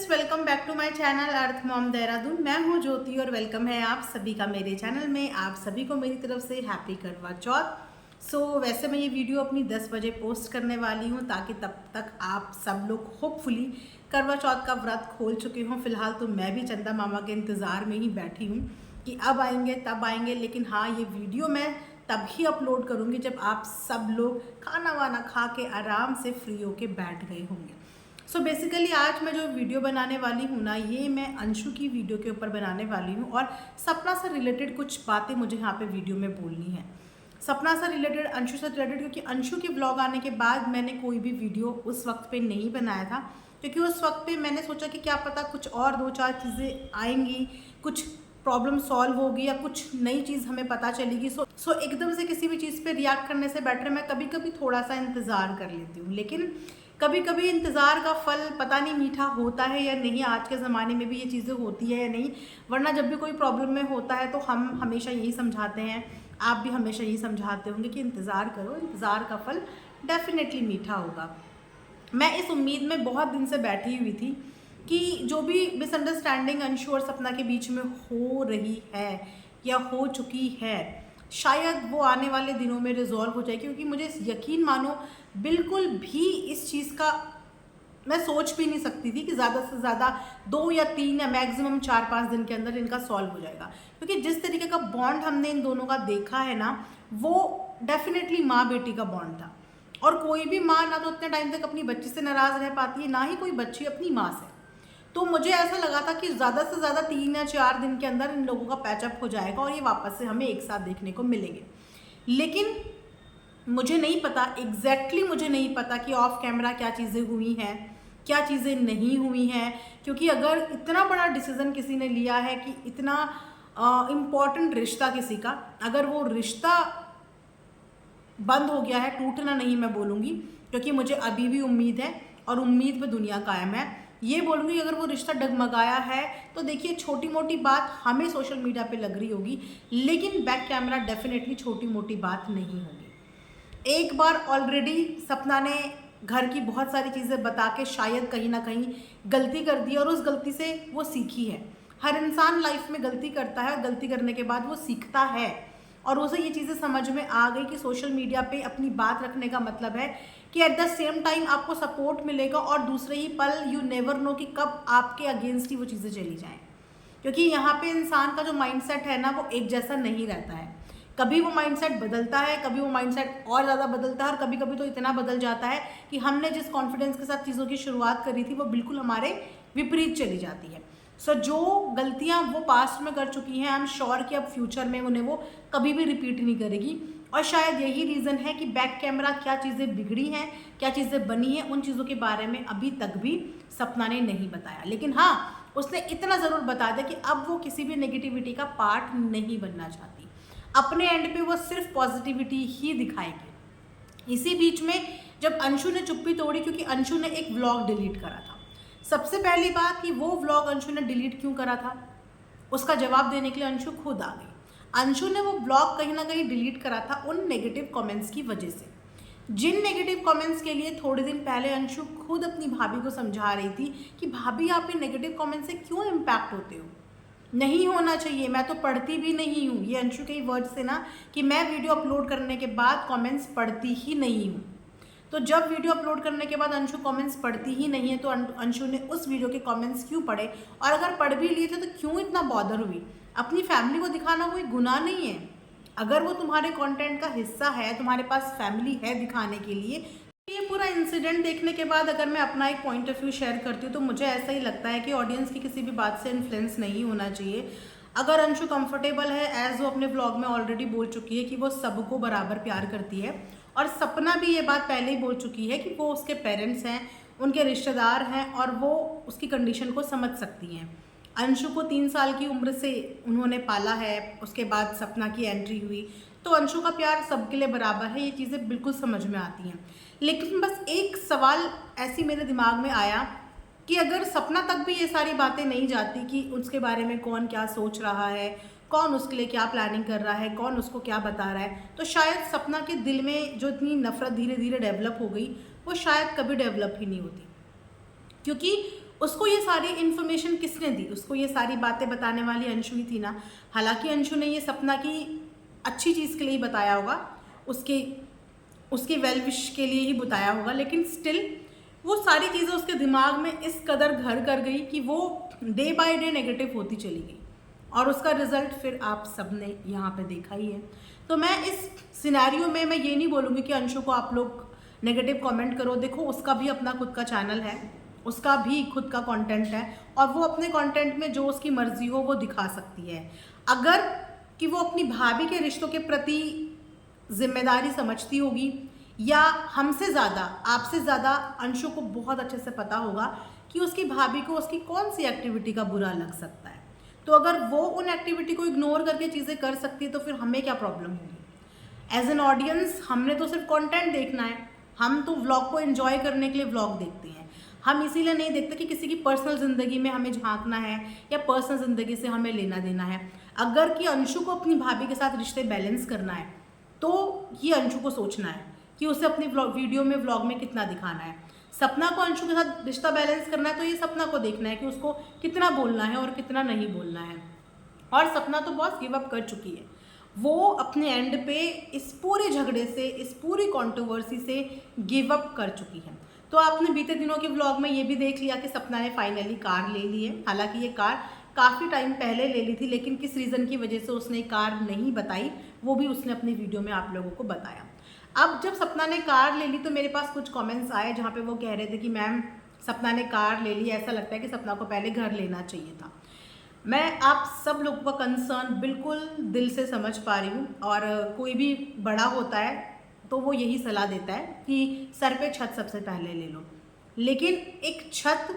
Friends, welcome back to my channel earth mom Dehradun. मैं हूं ज्योति और वेलकम है आप सभी का मेरे चैनल में। आप सभी को मेरी तरफ से हैप्पी करवा चौथ। वैसे मैं ये वीडियो अपनी 10 बजे पोस्ट करने वाली हूं ताकि तब तक आप सब लोग होपफुली करवा चौथ का व्रत खोल चुके हों। फिलहाल तो मैं भी चंदा मामा के इंतज़ार में ही बैठी हूँ कि अब आएंगे तब आएंगे, लेकिन हाँ, ये वीडियो मैं तभी अपलोड करूँगी जब आप सब लोग खाना वाना खा के आराम से फ्री होके बैठ गए होंगे। बेसिकली आज मैं जो वीडियो बनाने वाली हूँ ना, ये मैं अंशु की वीडियो के ऊपर बनाने वाली हूँ और सपना से रिलेटेड कुछ बातें मुझे यहाँ पे वीडियो में बोलनी है। सपना से रिलेटेड, अंशु से रिलेटेड, क्योंकि अंशु के ब्लॉग आने के बाद मैंने कोई भी वीडियो उस वक्त पे नहीं बनाया था, क्योंकि उस वक्त पे मैंने सोचा कि क्या पता कुछ और दो चार चीज़ें आएंगी, कुछ प्रॉब्लम सॉल्व होगी या कुछ नई चीज़ हमें पता चलेगी। सो एकदम से किसी भी चीज़ पे रिएक्ट करने से बेटर मैं कभी कभी थोड़ा सा इंतज़ार कर लेती हूँ। लेकिन कभी कभी इंतज़ार का फल पता नहीं मीठा होता है या नहीं। आज के ज़माने में भी ये चीज़ें होती है या नहीं, वरना जब भी कोई प्रॉब्लम में होता है तो हम हमेशा यही समझाते हैं, आप भी हमेशा यही समझाते होंगे कि इंतज़ार करो, इंतज़ार का फल डेफिनेटली मीठा होगा। मैं इस उम्मीद में बहुत दिन से बैठी हुई थी कि जो भी मिसअंडरस्टैंडिंग अंशु और सपना के बीच में हो रही है या हो चुकी है, शायद वो आने वाले दिनों में रिजॉल्व हो जाए। क्योंकि मुझे यकीन मानो, बिल्कुल भी इस चीज़ का मैं सोच भी नहीं सकती थी कि ज़्यादा से ज़्यादा 2 या 3 या मैक्सिमम 4-5 दिन के अंदर इनका सॉल्व हो जाएगा। क्योंकि जिस तरीके का बॉन्ड हमने इन दोनों का देखा है ना, वो डेफिनेटली माँ बेटी का बॉन्ड था। और कोई भी माँ ना तो उतने टाइम तक अपनी बच्ची से नाराज़ रह पाती है, ना ही कोई बच्ची अपनी माँ से। तो मुझे ऐसा लगा था कि ज़्यादा से ज़्यादा 3 या 4 दिन के अंदर इन लोगों का पैचअप हो जाएगा और ये वापस से हमें एक साथ देखने को मिलेंगे। लेकिन मुझे नहीं पता, एग्जैक्टली मुझे नहीं पता कि ऑफ कैमरा क्या चीज़ें हुई हैं, क्या चीज़ें नहीं हुई हैं। क्योंकि अगर इतना बड़ा डिसीज़न किसी ने लिया है कि इतना इम्पॉर्टेंट रिश्ता किसी का, अगर वो रिश्ता बंद हो गया है, टूटना नहीं मैं बोलूँगी, क्योंकि मुझे अभी भी उम्मीद है और उम्मीद पे दुनिया कायम है। ये बोलूँगी अगर वो रिश्ता डगमगाया है तो देखिए, छोटी मोटी बात हमें सोशल मीडिया पे लग रही होगी, लेकिन बैक कैमरा डेफिनेटली छोटी मोटी बात नहीं होगी। एक बार ऑलरेडी सपना ने घर की बहुत सारी चीज़ें बता के शायद कहीं ना कहीं गलती कर दी और उस गलती से वो सीखी है। हर इंसान लाइफ में गलती करता है और गलती करने के बाद वो सीखता है और उसे ये चीज़ें समझ में आ गई कि सोशल मीडिया पे अपनी बात रखने का मतलब है कि एट द सेम टाइम आपको सपोर्ट मिलेगा और दूसरे ही पल यू नेवर नो कि कब आपके अगेंस्ट ही वो चीज़ें चली जाएं। क्योंकि यहाँ पे इंसान का जो माइंडसेट है ना, वो एक जैसा नहीं रहता है। कभी वो माइंडसेट बदलता है, कभी वो माइंडसेट और ज़्यादा बदलता है और कभी कभी तो इतना बदल जाता है कि हमने जिस कॉन्फिडेंस के साथ चीज़ों की शुरुआत करी थी वो बिल्कुल हमारे विपरीत चली जाती है। जो गलतियाँ वो पास्ट में कर चुकी हैं, आई एम श्योर कि अब फ्यूचर में उन्हें वो कभी भी रिपीट नहीं करेगी। और शायद यही रीज़न है कि बैक कैमरा क्या चीज़ें बिगड़ी हैं, क्या चीज़ें बनी हैं, उन चीज़ों के बारे में अभी तक भी सपना ने नहीं बताया। लेकिन हाँ, उसने इतना ज़रूर बता दिया कि अब वो किसी भी नेगेटिविटी का पार्ट नहीं बनना चाहती। अपने एंड पे वो सिर्फ पॉजिटिविटी ही दिखाएगी। इसी बीच में जब अंशु ने चुप्पी तोड़ी, क्योंकि अंशु ने एक व्लॉग डिलीट करा था, सबसे पहली बात कि वो व्लॉग अंशु ने डिलीट क्यों करा था, उसका जवाब देने के लिए अंशु खुद आ गई। अंशु ने वो ब्लॉग कहीं ना कहीं डिलीट करा था उन नेगेटिव कमेंट्स की वजह से, जिन नेगेटिव कमेंट्स के लिए थोड़े दिन पहले अंशु खुद अपनी भाभी को समझा रही थी कि भाभी आप ये नेगेटिव कमेंट से क्यों इम्पैक्ट होते हो, नहीं होना चाहिए, मैं तो पढ़ती भी नहीं हूँ। ये अंशु के ही वर्ड से ना कि मैं वीडियो अपलोड करने के बाद कमेंट्स पढ़ती ही नहीं हूँ। तो जब वीडियो अपलोड करने के बाद अंशु कमेंट्स पढ़ती ही नहीं है तो अंशु ने उस वीडियो के कमेंट्स क्यों पढ़े, और अगर पढ़ भी लिए थे तो क्यों इतना बॉदर हुई। अपनी फैमिली को दिखाना कोई गुनाह नहीं है। अगर वो तुम्हारे कंटेंट का हिस्सा है, तुम्हारे पास फैमिली है दिखाने के लिए। ये पूरा इंसिडेंट देखने के बाद अगर मैं अपना एक पॉइंट ऑफ व्यू शेयर करती हूँ तो मुझे ऐसा ही लगता है कि ऑडियंस की किसी भी बात से इन्फ्लुएंस नहीं होना चाहिए। अगर अंशु कंफर्टेबल है, एज वो अपने ब्लॉग में ऑलरेडी बोल चुकी है कि वो सबको बराबर प्यार करती है, और सपना भी ये बात पहले ही बोल चुकी है कि वो उसके पेरेंट्स हैं, उनके रिश्तेदार हैं और वो उसकी कंडीशन को समझ सकती हैं। अंशु को 3 साल की उम्र से उन्होंने पाला है, उसके बाद सपना की एंट्री हुई, तो अंशु का प्यार सबके लिए बराबर है, ये चीज़ें बिल्कुल समझ में आती हैं। लेकिन बस एक सवाल ऐसी मेरे दिमाग में आया कि अगर सपना तक भी ये सारी बातें नहीं जाती कि उसके बारे में कौन क्या सोच रहा है, कौन उसके लिए क्या प्लानिंग कर रहा है, कौन उसको क्या बता रहा है, तो शायद सपना के दिल में जो इतनी नफरत धीरे धीरे डेवलप हो गई वो शायद कभी डेवलप ही नहीं होती। क्योंकि उसको ये सारी इन्फॉर्मेशन किसने दी? उसको ये सारी बातें बताने वाली अंशु ही थी ना। हालांकि अंशु ने ये सपना की अच्छी चीज़ के लिए ही बताया होगा, उसके वेल विश के लिए ही बताया होगा, लेकिन स्टिल वो सारी चीज़ें उसके दिमाग में इस कदर घर कर गई कि वो डे बाय डे नेगेटिव होती चली गई, और उसका रिजल्ट फिर आप सबने यहाँ पे देखा ही है। तो मैं इस सिनेरियो में मैं ये नहीं बोलूँगी कि अंशु को आप लोग नेगेटिव कमेंट करो। देखो, उसका भी अपना खुद का चैनल है, उसका भी खुद का कंटेंट है, और वो अपने कंटेंट में जो उसकी मर्जी हो वो दिखा सकती है। अगर कि वो अपनी भाभी के रिश्तों के प्रति जिम्मेदारी समझती होगी, या हमसे ज़्यादा, आपसे ज़्यादा अंशु को बहुत अच्छे से पता होगा कि उसकी भाभी को उसकी कौन सी एक्टिविटी का बुरा लग सकता है। तो अगर वो उन एक्टिविटी को इग्नोर करके चीज़ें कर सकती है तो फिर हमें क्या प्रॉब्लम होगी? एज एन ऑडियंस हमने तो सिर्फ कंटेंट देखना है, हम तो व्लॉग को एंजॉय करने के लिए व्लॉग देखते हैं। हम इसीलिए नहीं देखते कि किसी की पर्सनल ज़िंदगी में हमें झांकना है या पर्सनल ज़िंदगी से हमें लेना देना है। अगर कि अंशु को अपनी भाभी के साथ रिश्ते बैलेंस करना है तो ये अंशु को सोचना है कि उसे अपनी वीडियो में व्लॉग में कितना दिखाना है। सपना को अंशु के साथ रिश्ता बैलेंस करना है तो ये सपना को देखना है कि उसको कितना बोलना है और कितना नहीं बोलना है। और सपना तो बॉस गिव अप कर चुकी है, वो अपने एंड पे इस पूरे झगड़े से, इस पूरी कंट्रोवर्सी से गिव अप कर चुकी है। तो आपने बीते दिनों के व्लॉग में ये भी देख लिया कि सपना ने फाइनली कार ले ली है। हालांकि ये कार काफ़ी टाइम पहले ले ली थी, लेकिन किस रीज़न की वजह से उसने कार नहीं बताई वो भी उसने अपनी वीडियो में आप लोगों को बताया। अब जब सपना ने कार ले ली तो मेरे पास कुछ कमेंट्स आए जहाँ पे वो कह रहे थे कि मैम सपना ने कार ले ली, ऐसा लगता है कि सपना को पहले घर लेना चाहिए था। मैं आप सब लोगों का कंसर्न बिल्कुल दिल से समझ पा रही हूँ, और कोई भी बड़ा होता है तो वो यही सलाह देता है कि सर पे छत सबसे पहले ले लो। लेकिन एक छत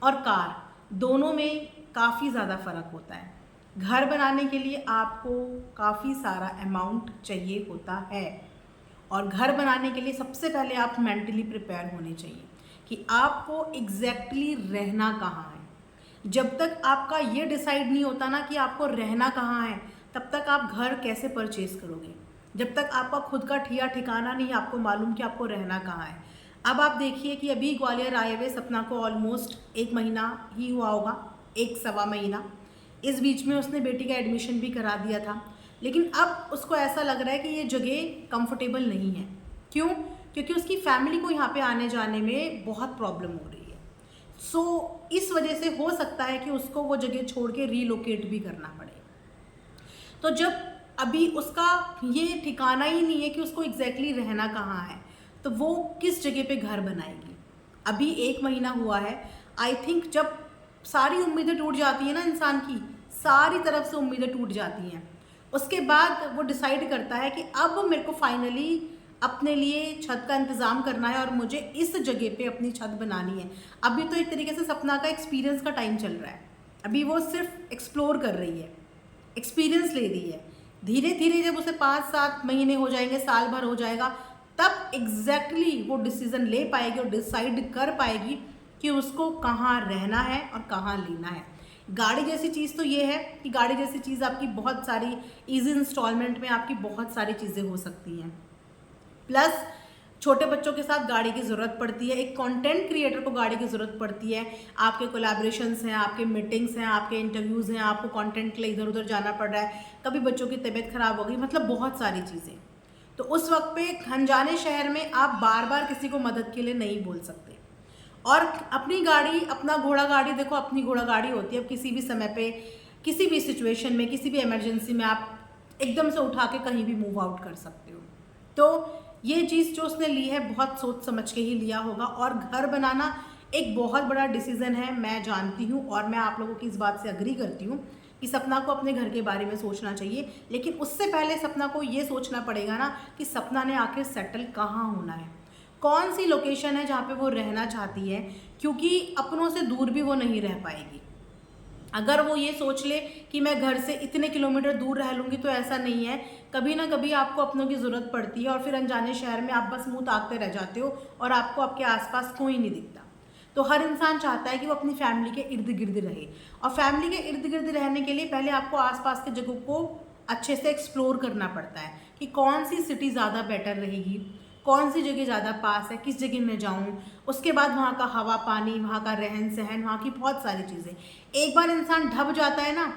और कार दोनों में काफ़ी ज़्यादा फ़र्क होता है। घर बनाने के लिए आपको काफ़ी सारा अमाउंट चाहिए होता है, और घर बनाने के लिए सबसे पहले आप मेंटली प्रिपेयर होने चाहिए कि आपको एग्जैक्टली रहना कहाँ है। जब तक आपका ये डिसाइड नहीं होता ना कि आपको रहना कहाँ है, तब तक आप घर कैसे परचेज करोगे? जब तक आपका खुद का ठिकाना नहीं आपको मालूम कि आपको रहना कहाँ है। अब आप देखिए कि अभी ग्वालियर आए हुए सपना को ऑलमोस्ट 1 महीना ही हुआ होगा, 1 सवा महीना। इस बीच में उसने बेटी का एडमिशन भी करा दिया था, लेकिन अब उसको ऐसा लग रहा है कि ये जगह कंफर्टेबल नहीं है। क्यों? क्योंकि उसकी फैमिली को यहाँ पे आने जाने में बहुत प्रॉब्लम हो रही है। सो इस वजह से हो सकता है कि उसको वो जगह छोड़ के रीलोकेट भी करना पड़े। तो जब अभी उसका ये ठिकाना ही नहीं है कि उसको एग्जैक्टली रहना कहाँ है, तो वो किस जगह पे घर बनाएगी? अभी 1 महीना हुआ है। आई थिंक जब सारी उम्मीदें टूट जाती है ना इंसान की, सारी तरफ से उम्मीदें टूट जाती हैं, उसके बाद वो डिसाइड करता है कि अब मेरे को फाइनली अपने लिए छत का इंतज़ाम करना है और मुझे इस जगह पे अपनी छत बनानी है। अभी तो एक तरीके से सपना का एक्सपीरियंस का टाइम चल रहा है। अभी वो सिर्फ एक्सप्लोर कर रही है, एक्सपीरियंस ले रही है। धीरे धीरे जब उसे 5-7 महीने हो जाएंगे, साल भर हो जाएगा, तब एग्जैक्टली वो डिसीजन ले पाएगी और डिसाइड कर पाएगी कि उसको कहाँ रहना है और कहाँ लेना है। गाड़ी जैसी चीज़ तो ये है कि गाड़ी जैसी चीज़ आपकी बहुत सारी इजी इंस्टॉलमेंट में आपकी बहुत सारी चीज़ें हो सकती हैं। प्लस छोटे बच्चों के साथ गाड़ी की ज़रूरत पड़ती है, एक कंटेंट क्रिएटर को गाड़ी की ज़रूरत पड़ती है। आपके कोलैबोरेशंस हैं, आपके मीटिंग्स हैं, आपके इंटरव्यूज़ हैं, आपको कंटेंट के लिए इधर उधर जाना पड़ रहा है, कभी बच्चों की तबीयत ख़राब हो गई, मतलब बहुत सारी चीज़ें। तो उस वक्त पे अनजाने शहर में आप बार बार किसी को मदद के लिए नहीं बोल सकते। और अपनी गाड़ी, अपना घोड़ा गाड़ी, देखो अपनी घोड़ा गाड़ी होती है। अब किसी भी समय पे, किसी भी सिचुएशन में, किसी भी इमरजेंसी में आप एकदम से उठा के कहीं भी मूव आउट कर सकते हो। तो ये चीज़ जो उसने ली है बहुत सोच समझ के ही लिया होगा। और घर बनाना एक बहुत बड़ा डिसीज़न है, मैं जानती हूँ, और मैं आप लोगों की इस बात से अग्री करती हूँ कि सपना को अपने घर के बारे में सोचना चाहिए। लेकिन उससे पहले सपना को ये सोचना पड़ेगा ना कि सपना ने आखिर सेटल कहाँ होना है, कौन सी लोकेशन है जहाँ पे वो रहना चाहती है, क्योंकि अपनों से दूर भी वो नहीं रह पाएगी। अगर वो ये सोच ले कि मैं घर से इतने किलोमीटर दूर रह लूँगी, तो ऐसा नहीं है। कभी ना कभी आपको अपनों की ज़रूरत पड़ती है, और फिर अनजाने शहर में आप बस मुंह ताकते रह जाते हो और आपको आपके आसपास कोई नहीं दिखता। तो हर इंसान चाहता है कि वो अपनी फैमिली के इर्द गिर्द रहे, और फैमिली के इर्द गिर्द रहने के लिए पहले आपको आसपास के जगहों को अच्छे से एक्सप्लोर करना पड़ता है कि कौन सी सिटी ज़्यादा बेटर रहेगी, कौन सी जगह ज़्यादा पास है, किस जगह मैं जाऊँ, उसके बाद वहाँ का हवा पानी, वहाँ का रहन सहन, वहाँ की बहुत सारी चीज़ें। एक बार इंसान ढब जाता है ना,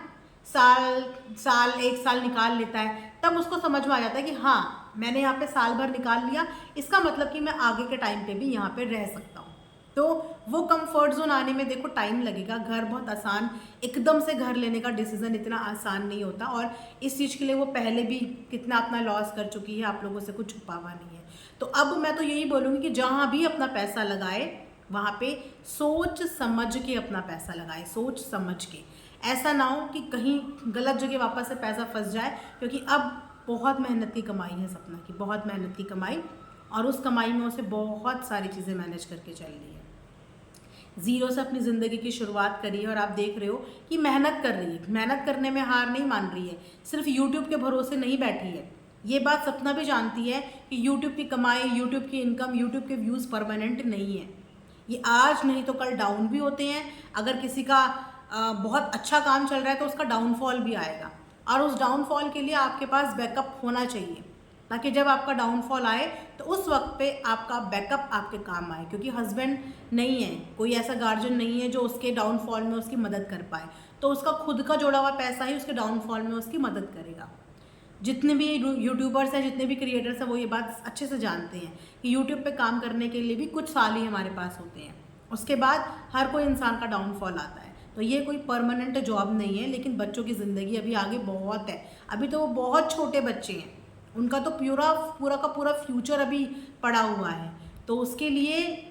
एक साल निकाल लेता है, तब उसको समझ में आ जाता है कि हाँ मैंने यहाँ पे साल भर निकाल लिया, इसका मतलब कि मैं आगे के टाइम पे भी यहाँ पे रह सकता हूँ। तो वो कंफर्ट जोन आने में देखो टाइम लगेगा। घर बहुत आसान, एकदम से घर लेने का डिसीजन इतना आसान नहीं होता, और इस चीज़ के लिए वो पहले भी कितना अपना लॉस कर चुकी है, आप लोगों से कुछ छुपावा नहीं है। तो अब मैं तो यही बोलूँगी कि जहाँ भी अपना पैसा लगाए वहाँ पे सोच समझ के अपना पैसा लगाए, सोच समझ के। ऐसा ना हो कि कहीं गलत जगह वापस से पैसा फंस जाए, क्योंकि अब बहुत मेहनत की कमाई है सपना की, बहुत मेहनत की कमाई, और उस कमाई में उसे बहुत सारी चीज़ें मैनेज करके चल रही है। ज़ीरो से अपनी ज़िंदगी की शुरुआत करी है, और आप देख रहे हो कि मेहनत कर रही है, मेहनत करने में हार नहीं मान रही है, सिर्फ यूट्यूब के भरोसे नहीं बैठी है। ये बात सपना भी जानती है कि यूट्यूब की कमाई, यूट्यूब की इनकम, यूट्यूब के व्यूज़ परमानेंट नहीं है। ये आज नहीं तो कल डाउन भी होते हैं। अगर किसी का बहुत अच्छा काम चल रहा है तो उसका डाउनफॉल भी आएगा, और उस डाउनफॉल के लिए आपके पास बैकअप होना चाहिए, ताकि जब आपका डाउनफॉल आए तो उस वक्त पे आपका बैकअप आपके काम आए। क्योंकि हस्बैंड नहीं है, कोई ऐसा गार्जियन नहीं है जो उसके डाउनफॉल में उसकी मदद कर पाए, तो उसका खुद का जोड़ा हुआ पैसा ही उसके डाउनफॉल में उसकी मदद करेगा। जितने भी यूट्यूबर्स हैं, जितने भी क्रिएटर्स हैं, वो ये बात अच्छे से जानते हैं कि यूट्यूब पे काम करने के लिए भी कुछ साल ही हमारे पास होते हैं, उसके बाद हर कोई इंसान का डाउनफॉल आता है। तो ये कोई परमानेंट जॉब नहीं है। लेकिन बच्चों की ज़िंदगी अभी आगे बहुत है, अभी तो वो बहुत छोटे बच्चे हैं, उनका तो पूरा का पूरा फ्यूचर अभी पड़ा हुआ है। तो उसके लिए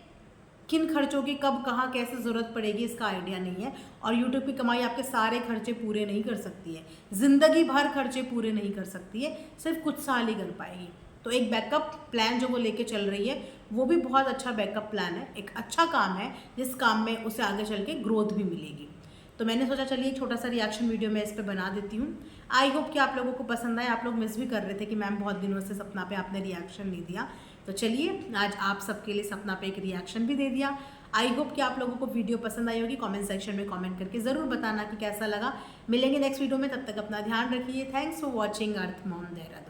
किन खर्चों की कब कहाँ कैसे ज़रूरत पड़ेगी इसका आइडिया नहीं है। और यूट्यूब की कमाई आपके सारे खर्चे पूरे नहीं कर सकती है, ज़िंदगी भर खर्चे पूरे नहीं कर सकती है, सिर्फ कुछ साल ही कर पाएगी। तो एक बैकअप प्लान जो वो लेके चल रही है वो भी बहुत अच्छा बैकअप प्लान है, एक अच्छा काम है जिस काम में उसे आगे चल के ग्रोथ भी मिलेगी। तो मैंने सोचा चलिए एक छोटा सा रिएक्शन वीडियो मैं इस पर बना देती हूँ। आई होप कि आप लोगों को पसंद आए। आप लोग मिस भी कर रहे थे कि मैम बहुत दिनों से सपना पे आपने रिएक्शन नहीं दिया, तो चलिए आज आप सबके लिए सपना पे एक रिएक्शन भी दे दिया। आई होप कि आप लोगों को वीडियो पसंद आई होगी। कमेंट सेक्शन में कमेंट करके ज़रूर बताना कि कैसा लगा। मिलेंगे नेक्स्ट वीडियो में, तब तक अपना ध्यान रखिए। Thanks for watching earth mom Dehradun.